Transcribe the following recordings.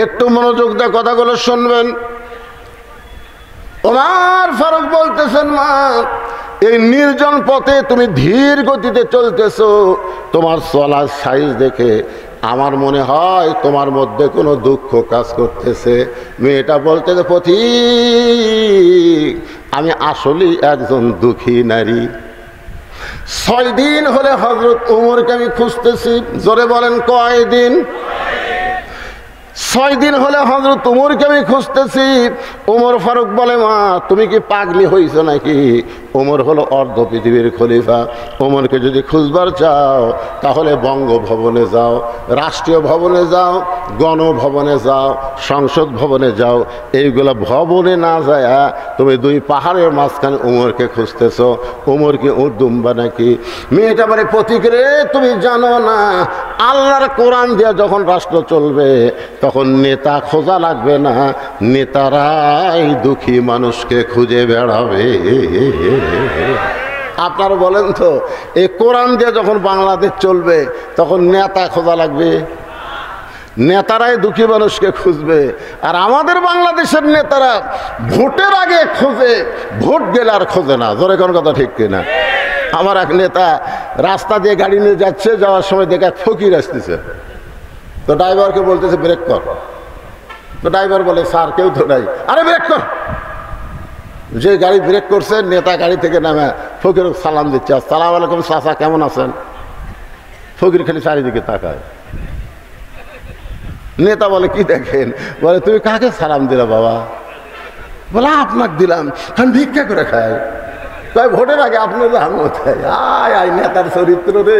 একটু মনোযোগ দিয়ে কথাগুলো শুনবেন। ওমর ফারুক বলতেছেন, মা এই নির্জন পথে তুমি ধীর গতিতে চলতেছো, তোমার চলার সাইজ দেখে আমার মনে হয় তোমার মধ্যে কোনো দুঃখ কাজ করতেছে। মেয়েটা বলতেছে, পথিক আমি আসলেই একজন দুঃখী নারী। 6 দিন হলে হযরত ওমরকে আমি খুঁজতেছি। জোরে বলেন কয়দিন? 6 দিন হলে হযরত ওমরকে আমি খুঁজতেছি। ওমর ফারুক বলে, মা তুমি কি পাগলি হইছো নাকি? ওমর হলো অর্ধ পৃথিবীর খলিফা। ওমরকে যদি খুঁজবার চাও তাহলে বঙ্গভবনে যাও, রাষ্ট্রীয় ভবনে যাও, গণভবনে যাও, সংসদ ভবনে যাও। এইগুলো ভবনে না যায় তুমি 2 পাহাড়ের মাঝখানে ওমরকে খুঁজতেছ। ওমর কি উর্দুম্বা নাকি? মেয়েটা বলে, পথিক রে তুমি জানো না আল্লাহর কোরআন দিয়ে যখন রাষ্ট্র চলবে তখন নেতা খোঁজা লাগবে না, নেতারাই দুঃখী মানুষকে খুঁজে বেড়াবে। আপনারা বলেন তো, এই কোরআন দিয়ে যখন বাংলাদেশ চলবে তখন নেতা খোঁজা লাগবে? নেতারাই দুঃখী মানুষকে খুঁজবে। আর আমাদের বাংলাদেশের নেতারা ভোটের আগে খোঁজে, ভোট গেলে আর খোঁজে না। জোরে কোন কথা ঠিক কিনা? আমার এক নেতা রাস্তা দিয়ে গাড়ি নিয়ে যাচ্ছে, যাওয়ার সময় দেখে এক ফকির আসতেছে, তো ড্রাইভারকে বলতেছে ব্রেক কর। তো ড্রাইভার বলে, স্যার কেউ তো নাই। আরে ব্রেক কর। যে গাড়ি ব্রেক করছে, নেতা গাড়ি থেকে নামে ফকির সালাম দিচ্ছে, আসসালামু আলাইকুম চাচা কেমন আছেন? ফকির খালি চারিদিকে তাকায়। নেতা বলে, কি দেখেন? বলে, তুমি কাকে সালাম দিলা বাবা? বলে, আপনাকে দিলাম, আমি ভিক্ষা করে খাই। তাই ভোটের আগে আপনার আয় নেতার চরিত্র রে,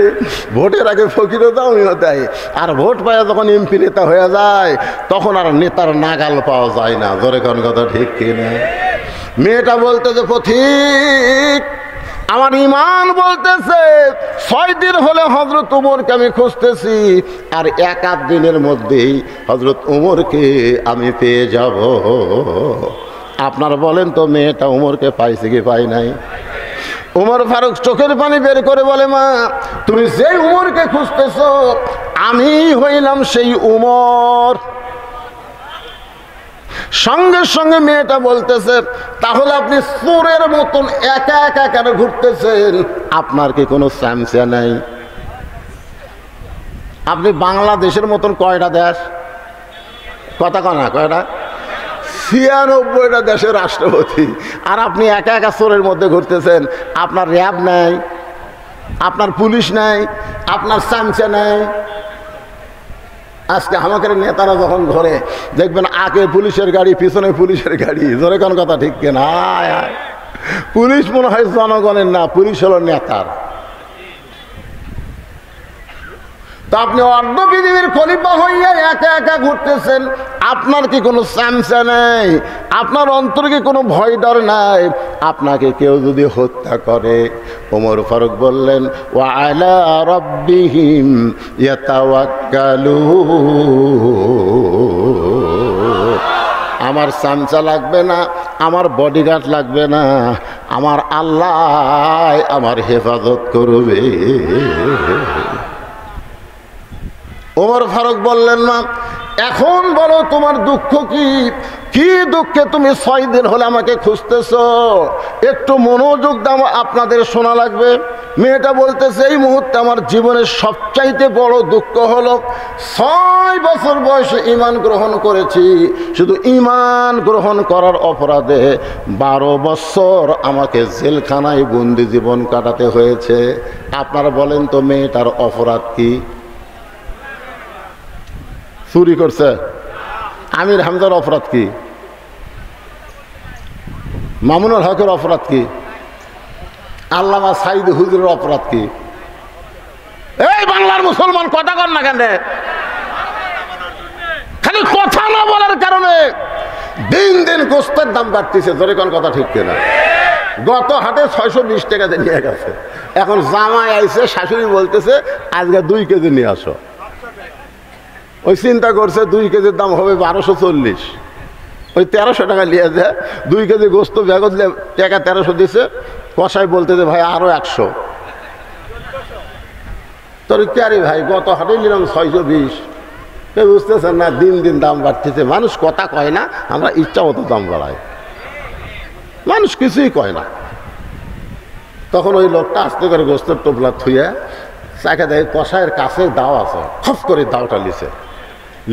ভোটের আগে ফকিরও দাও তাই। আর ভোট পাওয়া যখন এমপি নেতা হয়ে যায় তখন আর নেতার নাগাল পাওয়া যায় না। জোরে কোন কথা ঠিক কিনা? মেয়েটা বলতেছে, পথিক আমার ইমান বলতেছে 6 দিন হলে হযরত ওমরকে আমি খুঁজতেছি, আর 1-8 দিনের মধ্যেই হযরত ওমরকে আমি পেয়ে যাব। আপনারা বলেন তো, মেয়েটা ওমরকে পাইছে কি পাই নাই? ওমর ফারুক চোখের পানি বের করে বলে, মা তুমি যেই ওমরকে খুঁজতেছ আমি হইলাম সেই ওমর। সঙ্গে সঙ্গে মেয়েটা বলতেছে, তাহলে আপনি চোরের মতন একা একা কেন ঘুরতেছেন? আপনার কি কোনো স্যামসা নাই? আপনি বাংলাদেশের মতন কয়টা দেশ? কথা কনা কয়টা? 96টা দেশের রাষ্ট্রপতি, আর আপনি একা একা চোরের মধ্যে ঘুরতেছেন। আপনার র্যাব নাই, আপনার পুলিশ নাই, আপনার স্যামসা নাই। আজকে আমাদের নেতারা যখন ঘরে দেখবেন আগে পুলিশের গাড়ি, পিছনে পুলিশের গাড়ি। জোরে কোন কথা ঠিক কিনা? পুলিশ মনে হয় জনগণের না, পুলিশ হলো নেতার। তা আপনি অর্ধ পৃথিবীর খলিফা হইয়া একা একা ঘুরতেছেন, আপনার কি কোনো স্যামসা নেই? আপনার অন্তরে কি কোনো ভয় ডর নাই? আপনাকে কেউ যদি হত্যা করে? ওমর ফারুক বললেন, ওয়া আলা রাব্বিহিম ইয়াতাওয়াক্কালুন। আমার সামসা লাগবে না, আমার বডিগার্ড লাগবে না, আমার আল্লাহ আমার হেফাজত করবে। ওমর ফারুক বললেন, না এখন বলো তোমার দুঃখ কি? কি দুঃখে তুমি 6 দিন হলে আমাকে খুঁজতেছ? একটু মনোযোগ দাও, আপনাদের শোনা লাগবে। মেয়েটা বলতেছে, এই মুহূর্তে আমার জীবনের সবচাইতে বড় দুঃখ হলো 6 বছর বয়সে ঈমান গ্রহণ করেছি। শুধু ঈমান গ্রহণ করার অপরাধে 12 বছর আমাকে জেলখানায় বন্দি জীবন কাটাতে হয়েছে। আপনারা বলেন তো, মেয়েটার অপরাধ কি? চুরি করছে? আমির হামজার অপরাধ কি? মামুনুল হকের অপরাধ কি? আল্লামা সাইদ হুজুরের অপরাধ কি? এই বাংলার মুসলমান কথা কর না কেন? খালি কথা না বলার কারণে দিন দিন গোস্তের দাম বাড়তেছে। জোরে কোন কথা ঠিক কিনা? গত হাটে 620 টাকা দিয়ে নিয়ে গেছে, এখন জামাই আইছে, শাশুড়ি বলতেছে আজকে 2 কেজি নিয়ে আসো। ওই চিন্তা করছে 2 কেজির দাম হবে 1240, ওই 1300 টাকা নিয়ে যায়। 2 কেজি গোস্ত ব্যাগত টাকা 1300 দিছে। কষাই বলতেছে, ভাই আরো 100। তোর কে? আরে ভাই গত হাটে নিলাম 620, বুঝতেছেন না, দিন দিন দাম বাড়তেছে। মানুষ কথা কয় না, আমরা ইচ্ছা মতো দাম বাড়াই, মানুষ কিছুই কয় না। তখন ওই লোকটা আস্তে করে গোস্তের টোপলা থুয়ে চাকা দেয়, কষায়ের কাছে দাও আছে, খপ করে দাওটা লিছে,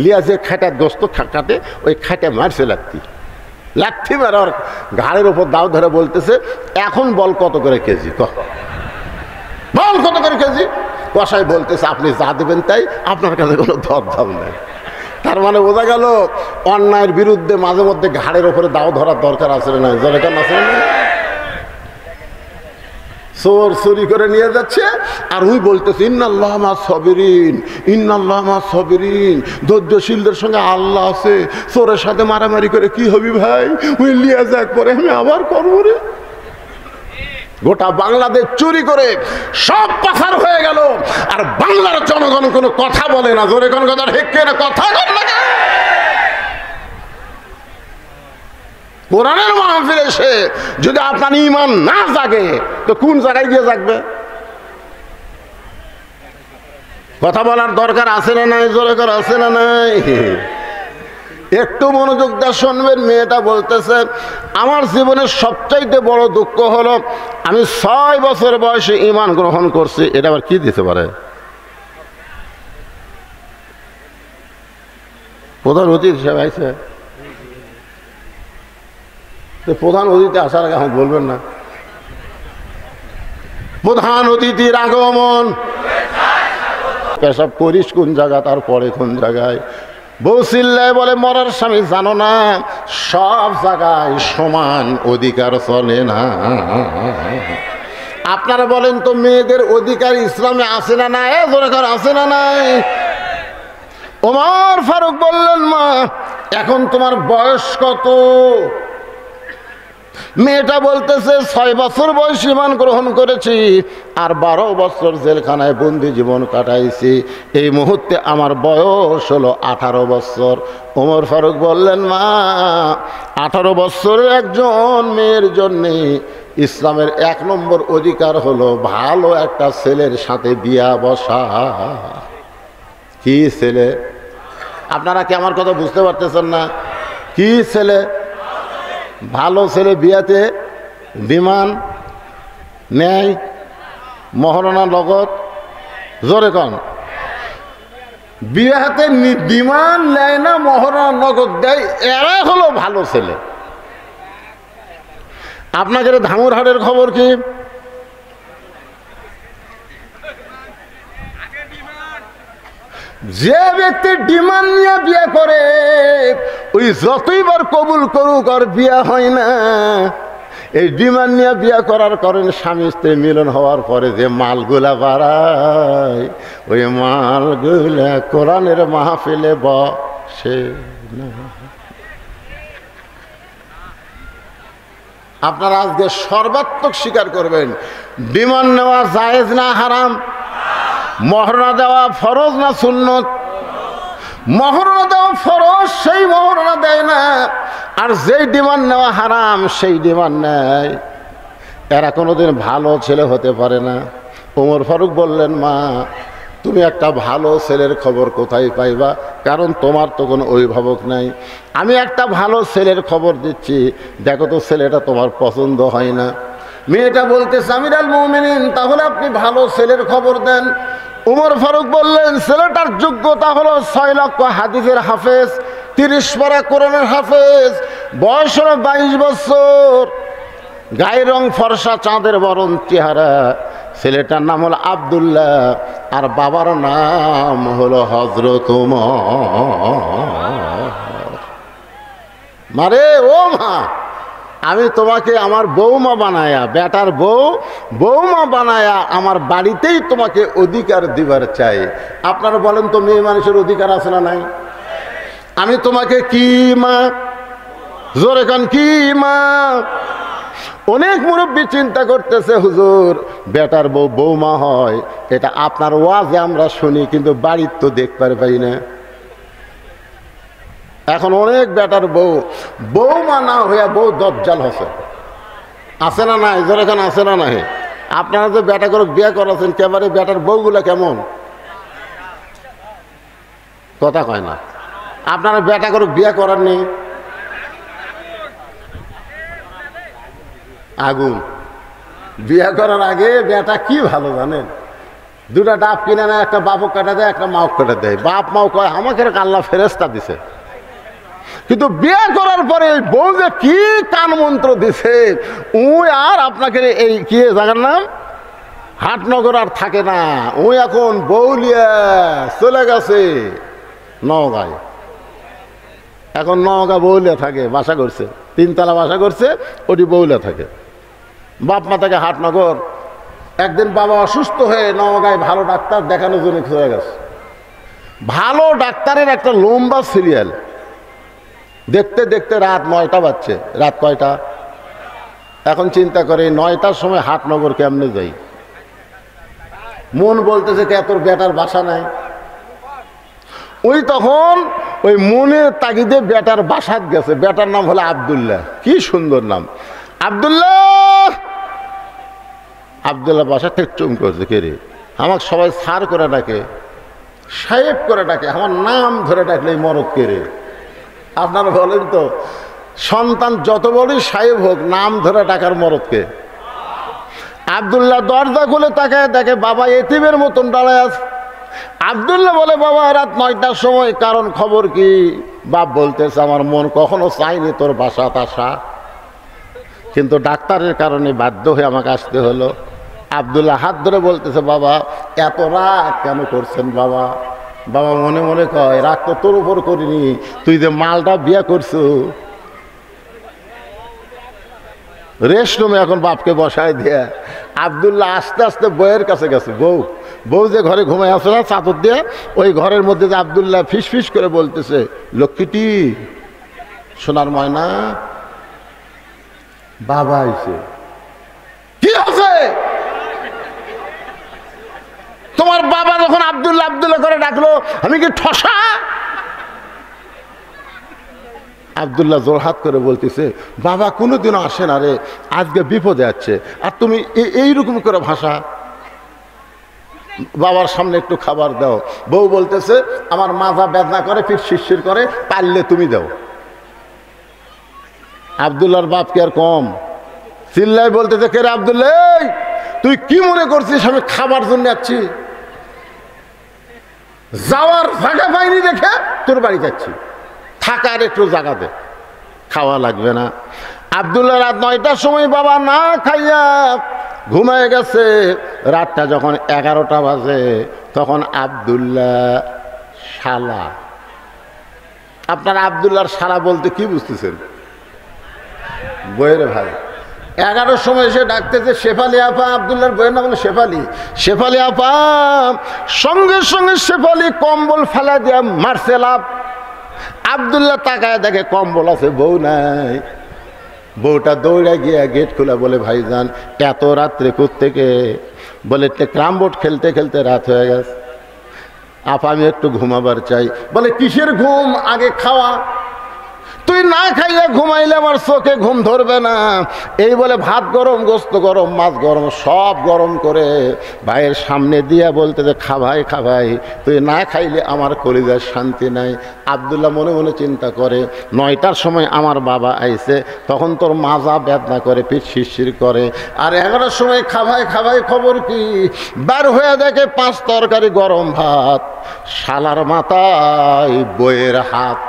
লিয়া যে খাটার গোস্ত কাটে ওই খাটে মারছে লাথি মারে ওর ঘাড়ের ওপর দাও ধরে বলতেছে, এখন বল কত করে কেজি, বল কত করে কেজি। কষাই বলতেছে, আপনি যা দেবেন তাই, আপনার কাছে কোনো দরদাম নেই। তার মানে বোঝা গেল অন্যায়ের বিরুদ্ধে মাঝে মধ্যে ঘাড়ের ওপরে দাও ধরার দরকার আছে না, জনগণ আছে না। চোর চুরি করে নিয়ে যাচ্ছে আর উনি বলতেছে, ইন্নাল্লাহ মা সাবিরিন, ইন্নাল্লাহ মা সাবিরিন, ধৈর্যশীলদের সঙ্গে আল্লাহ আছে। চোরের সাথে মারামারি করে কি হবি ভাই, ওই লিয়া যাক পরে আমি আবার করবো রে। গোটা বাংলাদেশ চুরি করে সব পাচার হয়ে গেল, আর বাংলার জনগণ কোনো কথা বলে না। জোরে কোন কথা হেঁকে না, কথা বল না। কোরআনের মাহফিল এসে যদি আপনার ঈমান না জাগে তো কোন জায়গায় গিয়ে জাগবে? কথা বলার দরকার আছে না নাই? জোরে করে আছে না নাই? একটু মনোযোগ দিয়ে শুনবেন। মেয়েটা বলতেছে, আমার জীবনের সবচাইতে বড় দুঃখ হলো আমি 6 বছর বয়সে ঈমান গ্রহণ করছি। এটা আবার কি দিতে পারে? প্রধান অতিথি হিসেবে আইছে, প্রধান অতিথি আসার আগে এখন বলবেন না? প্রধান অতিথির আগমন, পেশাব করিস কোন জায়গা, তারপরে কোন জায়গায়। বউ চিল্লায় বলে, মরার স্বামী জানো না সব জায়গায় সমান অধিকার চলে না। আপনারা বলেন তো, মেয়েদের অধিকার ইসলামে আছে না নাই? দরকার আছে না নাই? ওমর ফারুক বললেন, মা এখন তোমার বয়স কত? মেয়েটা বলতেছে, 6 বছর বয়স ঈমান গ্রহণ করেছি আর 12 বছর জেলখানায় বন্দি জীবন কাটাইছি। এই মুহূর্তে আমার বয়স হলো 18 বছর। ওমর ফারুক বললেন, মা 18 বছরের একজন মেয়ের জন্যে ইসলামের 1 নম্বর অধিকার হলো ভালো একটা ছেলের সাথে বিয়া বসা। কি ছেলে? আপনারা কি আমার কথা বুঝতে পারতেছেন না? কি ছেলে? ভালো ছেলে। বিয়াতে বিমান নেয়, মহারণা লগত। জোরে কন, বিয়াতে বিমান নেয় না, মহারণা নগদ দেয়, এরা হলো ভালো ছেলে। আপনাদের ধামুরহাটের খবর কি? যে ব্যক্তি ডিমান্ড নিয়ে বিয়ে করে ওই যতইবার কবুল করুক আর বিয়ে হয় না। এই ডিমান্ড নিয়ে বিয়ে করার কারণে স্বামী স্ত্রী মিলন হওয়ার পরে যে মালগুলা বাড়ায়, ওই মালগুলা কোরআনের মাহফিলে বসে না। আপনারা আজকে সর্বাত্মক স্বীকার করবেন, ডিমান্ড নেওয়া জায়েজ না হারাম? মহরণা দেওয়া ফরজ না সুন্নত? মহরণা দেওয়া ফরজ, সেই মহরণা দেয় না। আর যেই ডিমান্ড নেওয়া হারাম সেই ডিমান্ড নেয়। এরা কোনোদিন ভালো ছেলে হতে পারে না। ওমর ফারুক বললেন, মা তুমি একটা ভালো ছেলের খবর কোথায় পাইবা? কারণ তোমার তো কোনো অভিভাবক নাই। আমি একটা ভালো ছেলের খবর দিচ্ছি, দেখো তো ছেলেটা তোমার পছন্দ হয় না। মেয়েটা বলতেছে, আমিরুল মুমিনিন তাহলে আপনি ভালো ছেলের খবর দেন। ওমর ফারুক বললেন, ছেলেটার যোগ্যতা হলো 6 লক্ষ হাদিসের হাফেজ, 30 পারা কোরআনের হাফেজ, বয়স হলো 22 বছর, গায়ের রং ফর্সা, চাঁদের বরণ চেহারা। ছেলেটার নাম হলো আব্দুল্লাহ আর বাবার নাম হলো হযরত ওমর। মারে ও মা, আমি তোমাকে আমার বৌমা বানায়া, বেটার বৌমা বানায়া আমার বাড়িতেই তোমাকে অধিকার দিবার চাই। আপনারা বলেন তো, মেয়ে মানুষের অধিকার আছে না নাই? আমি তোমাকে কি মা, জোরে কান, কি মা? অনেক মুরব্বী চিন্তা করতেছে, হুজুর বেটার বৌমা হয়, এটা আপনার ওয়াজে আমরা শুনি, কিন্তু বাড়ির তো দেখতে পাই না। এখন অনেক বেটার বৌমা না হইয়া বউ দজ্জাল হচ্ছে, আছে না নাই? জোরে কান, আছে না নাই? আপনারা যে বেটা করে বিয়ে করাছেন, কেবারে বেটার বউগুলা কেমন? কথা কয় না। আপনারা বেটা করে বিয়ে করাননি? আগুন বিয়ে করার আগে বেটা কি ভালো জানেন, দুটা ডাব কিনে নেয়, একটা বাপক কাটা দেয়, একটা মাও কাটা দেয়। বাপ মাও কয় আমাকে আল্লাহ ফেরেস্তা দিছে। কিন্তু বিয়ে করার পরে ওই বউ যে কি কান মন্ত্র দিছে, উই আর আপনাকে এই কি জায়গার নাম হাটনগর আর থাকে না, ওই এখন বউলিয়া চলে গেছে নওগাঁয়। এখন নওগাঁ বউলিয়া থাকে, বাসা করছে, 3 তলা বাসা করছে, ওটি বউলিয়া থাকে। বাপ মা থাকে হাটনগর। একদিন বাবা অসুস্থ হয়ে নওগাঁয় ভালো ডাক্তার দেখানোর জন্য চলে গেছে। ভালো ডাক্তারের একটা লম্বা সিরিয়াল দেখতে দেখতে রাত 9টা বাজছে। রাত কয়টা? এখন চিন্তা করে 9টার সময় হাটনগর কেমনে যাই। মন বলতেছে কে তোর বেটার বাসা নাই। ওই তখন ওই মনের তাগিদে বেটার বাসাত গেছে। বেটার নাম হলো আব্দুল্লাহ। কি সুন্দর নাম, আব্দুল্লাহ। আব্দুল্লাহ বাসা থেকে চুম করছে, কে রে? আমাকে সবাই স্যার করে ডাকে, সাহেব করে ডাকে, আমার নাম ধরে ডাকলে এই মরদ কে রে? আপনারা বলেন তো, সন্তান যত বড়ই সাহেব হোক, নাম ধরে ডাকার মরদকে? আব্দুল্লাহ দরজা খুলে তাকায় দেখে বাবা এতিমের মতন দাঁড়ায় আছে। আব্দুল্লাহ বলে, বাবা রাত 9টার সময়, কারণ খবর কি? বাপ বলতেছে আমার মন কখনো চাইনি তোর বাসাত আসা, কিন্তু ডাক্তারের কারণে বাধ্য হয়ে আমাকে আসতে হলো। আব্দুল্লাহ হাত ধরে বলতেছে, বাবা এত রাগ কেন করছেন বাবা? বাবা মনে মনে কয়, রাগ তো তোর উপর করিনি, তুই যে মালটা বিয়ে করছো। রেস্ট রুমে এখন বাপকে বসায় দিয়ে আব্দুল্লাহ আস্তে আস্তে বউয়ের কাছে গেছে। বউ যে ঘরে ঘুমায় আসে না চাদর দিয়ে, ওই ঘরের মধ্যে যে আব্দুল্লাহ ফিস ফিস করে বলতেছে, লক্ষ্মীটি সোনার ময়না, বাবা আইছে। কি আছে তোমার? বাবা যখন আব্দুল্লাহ আব্দুল্লাহ করে ডাকলো, আমি কি ঠসা? আব্দুল্লাহ জোরহাত করে বলতেছে, বাবা কোনোদিনও আসে না রে, আজকে বিপদে আছে, আর তুমি এইরকম করে ভাষা। বাবার সামনে একটু খাবার দাও। বউ বলতেছে, আমার মাজা বেদনা করে, ফির শিরশির করে, পারলে তুমি দাও। আব্দুল্লাহর বাপ কি আর কম? চিল্লাই বলতেছে, কে রে আব্দুল্লাহ, তুই কি মনে করছিস আমি খাবার জন্য যাচ্ছি? যাওয়ার জায়গা পাইনি দেখে তোর বাড়ি যাচ্ছি, থাকার একটু জায়গা দে, খাওয়া লাগবে না। আব্দুল্লাহ রাত 9টার সময় বাবা না খাইয়া ঘুমায় গেছে। রাতটা যখন 11টা বাজে, তখন আব্দুল্লাহ শালা, আপনার আব্দুল্লাহর শালা বলতে কি বুঝতেছেন? বইয়ের ভাই। 11টার সময় এসে ডাকতেছে, শেফালি আপা। আব্দুল্লাহর বইয়ের নাম হলো শেফালি। শেফালি আপা। সঙ্গে সঙ্গে শেফালি কম্বল ফেলা দিয়া মারছে লাভ। আব্দুল্লাহ তাকায় দেখে কম্বল আছে, বউ নাই। বউটা দৌড়ে গিয়ে গেট খোলা, বলে ভাইজান এত রাত্রে কোত্থেকে? বলে ক্যারাম বোর্ড খেলতে খেলতে রাত হয়ে গেছে, আপা আমি একটু ঘুমাবার চাই। বলে কিসের ঘুম? আগে খাওয়া। তুই না খাইয়া ঘুমাইলে আমার চোখে ঘুম ধরবে না। এই বলে ভাত গরম, গোস্ত গরম, মাছ গরম, সব গরম করে ভাইয়ের সামনে দিয়া বলতে যে খা ভাই, তুই না খাইলে আমার কলিজার শান্তি নাই। আব্দুল্লাহ মনে মনে চিন্তা করে, 9টার সময় আমার বাবা আইছে, তখন তোর মাজা বেদনা করে, পিঠ শিরশির করে, আর 11টার সময় খা ভাই খবর কি? বার হয়ে দেখে 5 তরকারি গরম ভাত, শালার মাথায় বইয়ের হাত।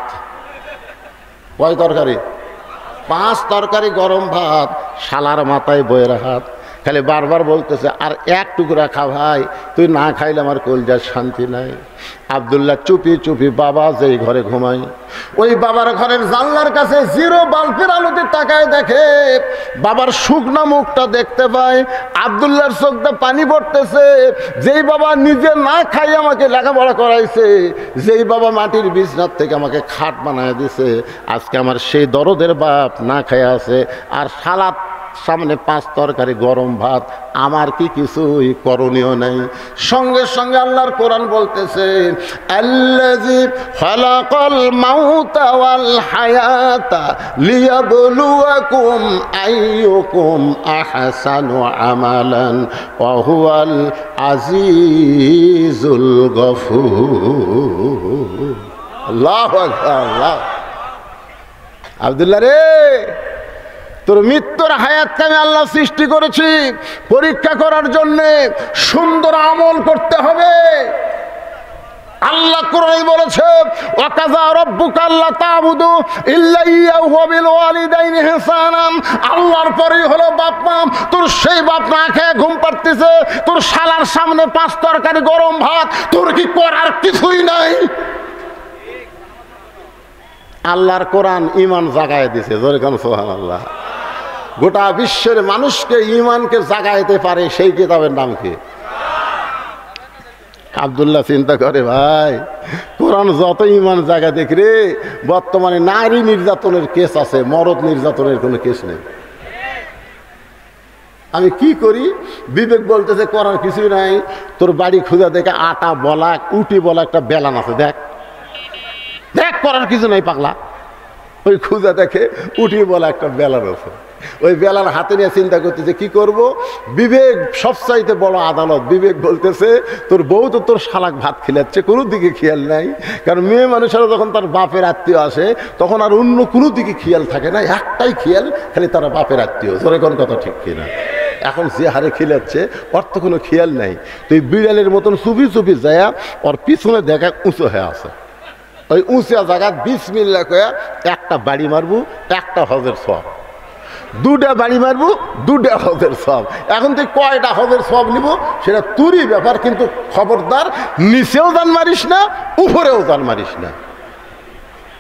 কয় তরকারি? 5 তরকারি গরম ভাত, শালার মাথায় বইয়ের হাত। খালি বারবার বলতেছে, আর এক টুকরা খা ভাই, তুই না খাইলে আমার কলজার শান্তি নাই। আব্দুল্লাহ চুপি চুপি বাবা যেই ঘরে ঘুমাই, ওই বাবার ঘরের জানলার কাছে 0 বাল্বের আলোতে তাকায় দেখে বাবার শুকনা মুখটা দেখতে পায়। আব্দুল্লাহর চোখটা পানি পড়তেছে। যেই বাবা নিজে না খাই আমাকে লেখাপড়া করাইছে, যেই বাবা মাটির বিছনার থেকে আমাকে খাট বানায় দিছে, আজকে আমার সেই দরদের বাপ না খাইয়া আছে, আর শালা সামনে 5 তরকারি গরম ভাত, আমার কি কিছুই করণীয় নাই? সঙ্গে সঙ্গে আল্লাহর কোরআন বলতেছে, আল্লাযী খালাকাল মাউতা ওয়াল হায়াতা লিয়াবলুয়াকুম আইয়ুকুম আহসানু আমালান ওয়া হুয়াল আজিজুল গফুর। আল্লাহু আকবার। আল্লাহ, আব্দুল্লাহ রে, তোর মৃত্যুর হায়াতকে আমি আল্লাহ সৃষ্টি করেছি পরীক্ষা করার জন্যে। সুন্দর আমল করতে হবে। আল্লাহ কোরআনে বলেছে, ওয়াকাযা রাব্বুকা আল্লা তা'বুদু ইল্লা ইয়্যাহু ওয়া বিল ওয়ালিদাইনি ইহসানান। আল্লাহর পরেই হলো বাপ মা। তোর সেই বাপ মা খেয়ে ঘুম পাড়তেছে, তোর শালার সামনে 5 তরকারি গরম ভাত, তোর কি করার কিছুই নাই? আল্লাহর কোরআন ঈমান জাগায় দিছে। জোরে কোন সুবহানাল্লাহ। গোটা বিশ্বের মানুষকে ঈমানকে জাগাইতে পারে সেই কিতাবের নাম কি? আব্দুল্লাহ চিন্তা করে, ভাই কোরআন যত ঈমান জাগা দেখ রে, বর্তমানে নারী নির্যাতনের কেস আছে, মরদ নির্যাতনের কোনো কেস নেই। আমি কি করি? বিবেক বলতেছে করার কিছুই নাই। তোর বাড়ি খুঁজা দেখে আটা বলা, উটি বলা একটা বেলান আছে, দেখ দেখ, করার কিছু নাই পাগলা। ওই খুঁজা দেখে উঠি বলা একটা বেলার আছে, ওই বেলার হাতে নিয়ে চিন্তা করতেছে কি করব। বিবেক সবচাইতে বড় আদালত। বিবেক বলতেছে তোর বউ তো তোর শালাক ভাত খিলাচ্ছে, কোনো দিকে খেয়াল নাই। কারণ মেয়ে মানুষেরা যখন তার বাপের আত্মীয় আসে তখন আর অন্য কোনো দিকে খেয়াল থাকে না, একটাই খেয়াল, খালি তারা বাপের আত্মীয়। জোরে কোন কথা ঠিক কিনা? এখন যে হারে খিলাচ্ছে ওর তো কোনো খেয়াল নাই। তুই বিড়ালের মতন চুপি চুপি যায় ওর পিছনে দেখা উঁচু হয়ে আছে, ওই উঁচা জায়গা বিসমিল্লাহ কয়া একটা বাড়ি মারবো, একটা হজের সব। 2টা বাড়ি মারবো, 2টা হজের সব। এখন তুই কয়টা হজের সব নিব সেটা তোরই ব্যাপার, কিন্তু খবরদার নিচেও জান মারিস না, উপরেও জান মারিস না।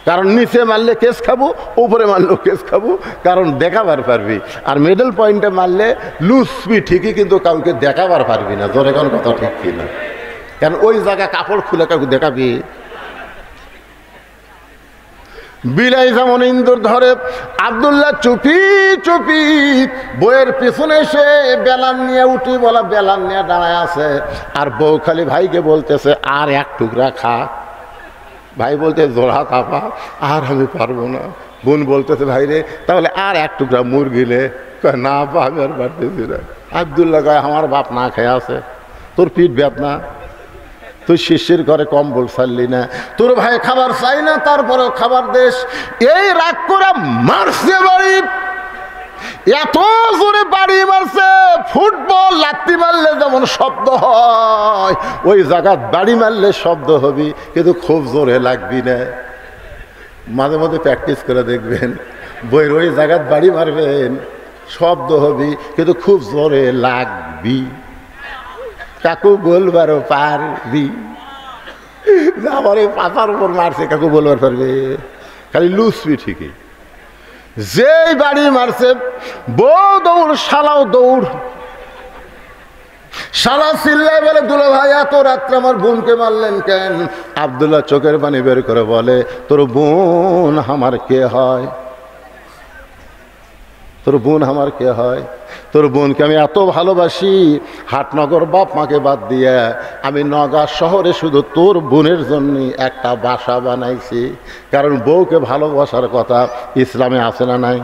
কারণ নিচে মারলে কেস খাবো, উপরে মারলেও কেস খাবো, কারণ দেখাবার পারবি। আর মিডল পয়েন্টে মারলে লুসবি ঠিকই, কিন্তু কাউকে দেখাবার পারবি না। জোরে কোন কথা ঠিক কিনা? কারণ ওই জায়গা কাপড় খুলে কাউকে দেখাবি। বিলাই যেমন ইন্দুর ধরে, আব্দুল্লাহ চুপি চুপি বইয়ের পিছনে এসে বেলান নিয়ে উঠি বলা বেলান নিয়ে দাঁড়ায় আছে। আর বউ খালি ভাইকে বলতেছে আর এক টুকরা খা। ভাই বলতে জোড়া কাপা, আর আমি পারবো না। বোন বলতেছে ভাই রে তাহলে আর এক টুকরা মুরগিলে, না বা আমি আর পারতেছি না। আব্দুল্লাহ কয় আমার বাপ না খেয়ে আছে, তোর পিঠ ব্যাপ না, তুই শিশির করে কম্বল ছাড়লি না, তোর ভাই খাবার চাই না তারপরেও খাবার দেশ। এই রাগ করে মারছে বাড়ি, এত জোরে বাড়ি মারছে, ফুটবল লাত্তি মারলে যেমন শব্দ হয় ওই জায়গা বাড়ি মারলে শব্দ হবি, কিন্তু খুব জোরে লাগবি না। মাঝে মাঝে প্র্যাকটিস করে দেখবেন, বইয়ের ওই জায়গায় বাড়ি মারবেন, শব্দ হবি কিন্তু খুব জোরে লাগবি। কাকু বলবারও পারবি, আমার এই পাতার উপর মারছে কাকু বলবার পারবে, খালি লুসবি ঠিকই। যেই বাড়ি মারছে বউ দৌড়, শালাও দৌড়। শালা চিল্লায় বলে দুলা ভাই এত রাত্রে আমার বোনকে মারলেন কেন? আব্দুল্লাহ চোখের পানি বের করে বলে তোর বোন আমার কে হয়? তোর বোন আমার কে হয়? তোর বোনকে আমি এত ভালোবাসি, হাটনগর বাপ মাকে বাদ দিয়ে আমি নগা শহরে শুধু তোর বোনের জন্য একটা বাসা বানাইছি। কারণ বউকে ভালোবাসার কথা ইসলামে আছে না নাই?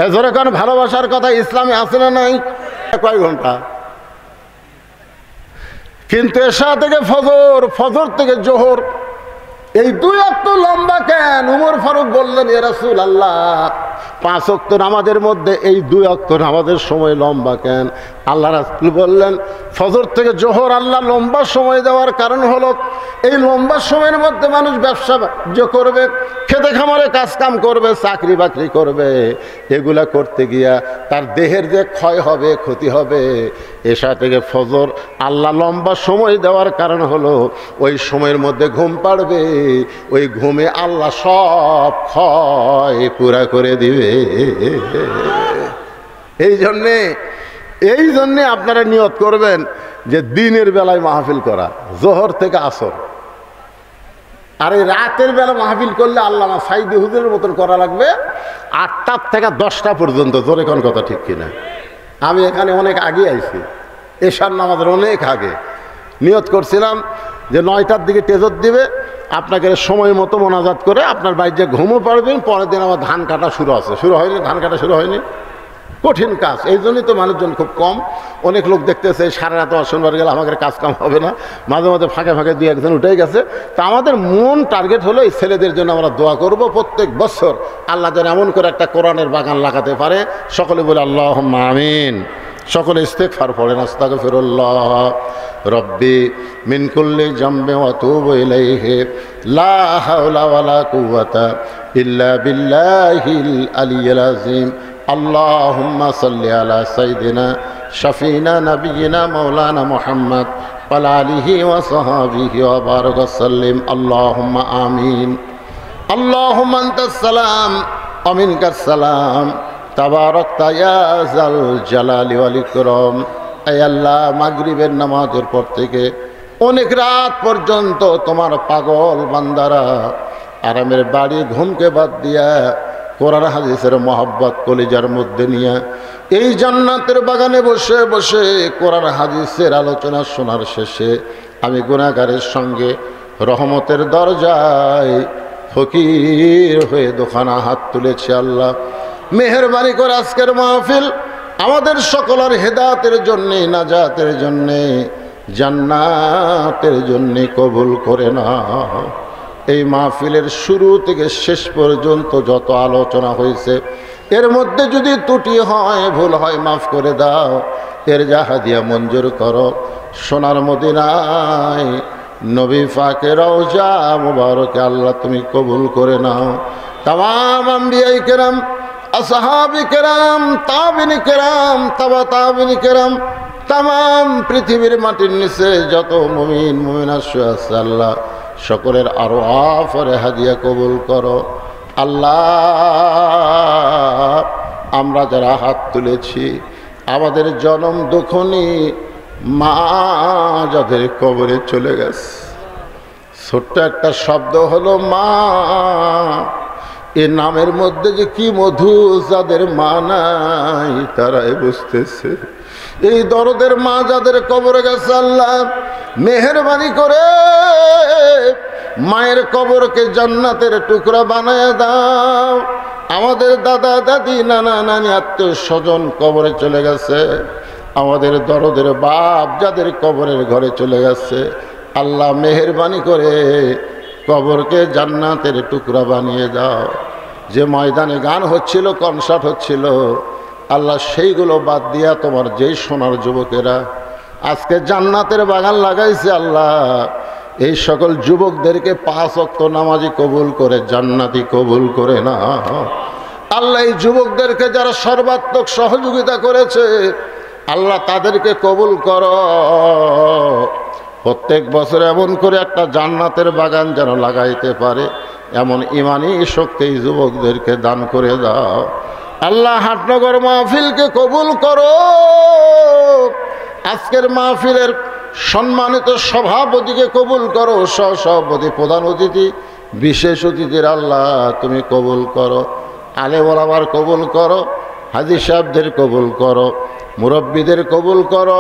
এজরে কারণ ভালোবাসার কথা ইসলামে আছে না নাই? কয় ঘন্টা? কিন্তু এশা থেকে ফজর, ফজর থেকে জোহর, এই 2 ওয়াক্ত লম্বা কেন? উমর ফারুক বললেন ইয়া রাসূলুল্লাহ 5 ওয়াক্ত নামাজের মধ্যে এই 2 ওয়াক্ত নামাজের সময় লম্বা কেন? আল্লাহ রাসূল বললেন ফজর থেকে জোহর আল্লাহ লম্বা সময় দেওয়ার কারণ হলো এই লম্বা সময়ের মধ্যে মানুষ ব্যবসা বাণিজ্য করবে, খেতে খামারে কাজ কাম করবে, চাকরি বাকরি করবে। এগুলা করতে গিয়া তার দেহের যে ক্ষয় হবে, ক্ষতি হবে। এশা থেকে ফজর আল্লাহ লম্বা সময় দেওয়ার কারণ হলো ওই সময়ের মধ্যে ঘুম পাড়বে, ওই ঘুমে আল্লাহ সব ক্ষয় পুরা করে দিবে। এই জন্যে আপনারা নিয়ত করবেন যে দিনের বেলায় মাহফিল করা, জোহর থেকে আসর। আর এই রাতের বেলা মাহফিল করলে আল্লামা সাইদি হুজুরের মতন করা লাগবে, 8টার থেকে 10টা পর্যন্ত, জোরে কোন কথা ঠিক কিনা? আমি এখানে অনেক আগে আইছি, এশার নামাজের অনেক আগে নিয়ত করছিলাম যে 9টার দিকে তেজত দিবে, আপনাকে সময় মতো মোনাজাত করে আপনার বাড়িতে ঘুমও পারবেন, পরের দিন আবার ধান কাটা শুরু হয়নি, ধান কাটা শুরু হয়নি। কঠিন কাজ, এই জন্যই তো মানুষজন খুব কম। অনেক লোক দেখতেছে সারা রাত শনিবার গেলে আমাদের কাজ কাম হবে না, মাঝে মাঝে ফাঁকে ফাঁকে 2-1 উঠে গেছে। তা আমাদের মন টার্গেট হলো এই ছেলেদের জন্য আমরা দোয়া করব প্রত্যেক বছর আল্লাহ যেন এমন করে একটা কোরআনের বাগান লাগাতে পারে। সকলে বলে আল্লাহুম্মা আমিন। সকলে ইস্তেগফার পড়েন, আস্তাগফিরুল্লাহ রব্বি মিন কুল্লি জামবি ওয়া তুবু ইলাইহি লা হাওলা ওয়ালা কুওয়াতা ইল্লা বিল্লাহিল আলিয়্যিল আযীম। আল্লাহুম্মা সাল্লি আলা সাইয়্যিদিনা শাফিনা নাবিয়িনা মাওলানা মুহাম্মদ ওয়া আলা আলিহি ওয়া সাহবিহি ওয়া বারাক ওয়া সাল্লিম। আল্লাহুম্মা আমিন। আল্লাহুম্মা আনতাস সালাম ওয়া মিনকাস সালাম তাবারাকতা ইয়া যাল জালালি ওয়াল ইকরাম। হে আল্লাহ, মাগরিবের নামাজের পর থেকে অনেক রাত পর্যন্ত তোমার পাগল বান্দারা আরামের বাড়ি ঘুমকে বাদ দিয়া কোরআন হাদিসের মহব্বত কলিজার মধ্যে নিয়ে এই জান্নাতের বাগানে বসে বসে কোরআন হাদিসের আলোচনা শোনার শেষে আমি গুনাহগারের সঙ্গে রহমতের দরজায় ফকির হয়ে দোকানা হাত তুলেছি। আল্লাহ মেহেরবানি করে আজকের মাহফিল আমাদের সকলের হেদায়েতের জন্যে, নাজাতের জন্যে, জান্নাতের জন্যে কবুল করে নাও। এই মাহফিলের শুরু থেকে শেষ পর্যন্ত যত আলোচনা হয়েছে এর মধ্যে যদি ত্রুটি হয়, ভুল হয়, মাফ করে দাও। এর হাদিয়া মঞ্জুর করো। সোনার মদিনায় নবী পাকের রওজা মুবারকে আল্লাহ তুমি কবুল করে নাও। তামাম আম্বিয়াই কেরাম, আসহাবি কেরাম, তাবিন কেরাম, তাবা তাবিন কেরাম, তামাম পৃথিবীর মাটির নিচে যত মুমিন মুমিনাত আছে আল্লাহ সকলের আরো আফরে হাদিয়া কবুল করো। আল্লাহ আমরা যারা হাত তুলেছি আমাদের জনম দুঃখনি মা যাদের কবরে চলে গেছে, ছোট্ট একটা শব্দ হলো মা, এ নামের মধ্যে যে কি মধু, যাদের মা নাই তারাই বুঝতেছে। এই দরদের মা যাদের কবরে গেছে আল্লাহ মেহেরবানি করে মায়ের কবরকে জান্নাতের টুকরা বানায় দাও। আমাদের দাদা দাদি নানা নানি আত্মীয় স্বজন কবরে চলে গেছে, আমাদের দরদের বাপ যাদের কবরের ঘরে চলে গেছে আল্লাহ মেহেরবানি করে কবরকে জান্নাতের টুকরা বানিয়ে দাও। যে ময়দানে গান হচ্ছিল, কনসার্ট হচ্ছিল আল্লাহ সেইগুলো বাদ দিয়া তোমার যেই সোনার যুবকেরা আজকে জান্নাতের বাগান লাগাইছে আল্লাহ এই সকল যুবকদেরকে 5 ওয়াক্ত নামাজি কবুল করে জান্নাতি কবুল করে না। আল্লাহ এই যুবকদেরকে যারা সর্বাত্মক সহযোগিতা করেছে আল্লাহ তাদেরকে কবুল করো। প্রত্যেক বছর এমন করে একটা জান্নাতের বাগান যেন লাগাইতে পারে এমন ইমানি শক্তি যুবকদেরকে দান করে দাও। আল্লাহ হাটনগর মাহফিলকে কবুল করো। আজকের মাহফিলের সম্মানিত সভাপতিকে কবুল করো, সহসভাপতি, প্রধান অতিথি, বিশেষ অতিথির আল্লাহ তুমি কবুল করো। আলেম ওলামার কবুল করো, হাজী সাহেবদের কবুল করো, মুরব্বীদের কবুল করো,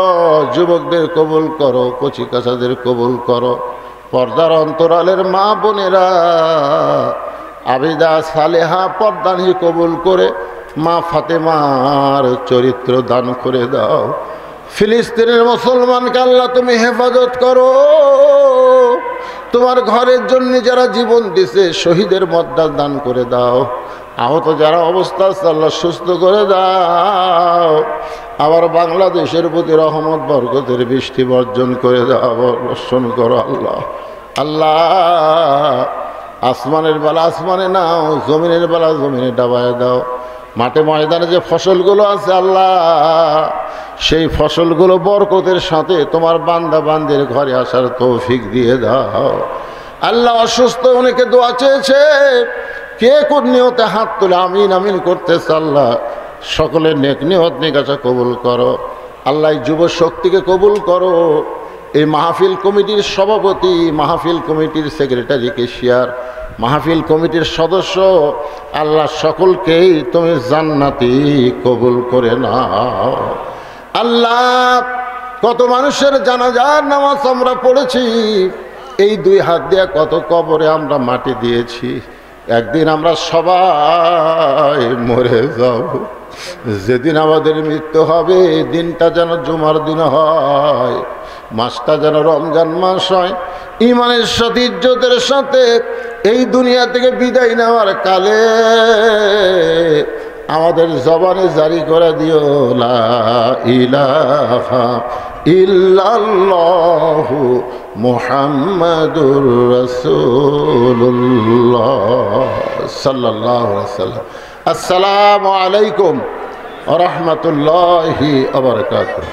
যুবকদের কবুল করো, কচি কাচাদের কবুল করো। পর্দার অন্তরালের মা বোনেরা আবিদা সালেহা পর্দানি কবুল করে মা ফাতেমার চরিত্র দান করে দাও। ফিলিস্তিনের মুসলমানকে আল্লাহ তুমি হেফাজত করো। তোমার ঘরের জন্য যারা জীবন দিছে শহীদের মর্যাদা দান করে দাও। আহত যারা অবস্থা আছে আল্লাহ সুস্থ করে দাও। আবার বাংলাদেশের প্রতি রহমত বরকতের বৃষ্টি বর্জন করে দাও, বর্ষণ করো আল্লাহ। আল্লাহ আসমানের বেলা আসমানে নাও, জমিনের বেলা জমিনে ডাবায় দাও। মাঠে ময়দানে যে ফসলগুলো আছে আল্লাহ সেই ফসলগুলো বরকতের সাথে তোমার বান্দা বান্দির ঘরে আসার তৌফিক দিয়ে দাও। আল্লাহ অসুস্থ অনেকে দোয়া চেয়েছে, কে কোন নিয়তে হাত তুলে আমিন আমিন করতেছে আল্লাহ সকলের নেক নিয়ত নিকাশা কবুল করো। আল্লাহ যুব শক্তিকে কবুল করো। এই মাহফিল কমিটির সভাপতি, মাহফিল কমিটির সেক্রেটারি, কেশিয়ার, মাহফিল কমিটির সদস্য, আল্লাহ সকলকেই তুমি জান্নাতি কবুল করে নাও। আল্লাহ কত মানুষের জানাজার নামাজ আমরা পড়েছি, এই দুই হাত দিয়ে কত কবরে আমরা মাটি দিয়েছি। একদিন আমরা সবাই মরে যাব, যেদিন আমাদের মৃত্যু হবে দিনটা যেন জুমার দিন হয়, মাসটা যেন রমজান মাস হয়। ইমানের সাথে ইজ্জতের সাথে এই দুনিয়া থেকে বিদায় নেওয়ার কালে আমাদের জবানে জারি করে দিও লা ইলাহা ইল্লাল্লাহু মুহাম্মাদুর রাসূলুল্লাহ সাল্লাল্লাহু আলাইহি ওয়াসাল্লাম। আসসালামু আলাইকুম ওয়া রাহমাতুল্লাহি ওয়া বারাকাতুহু।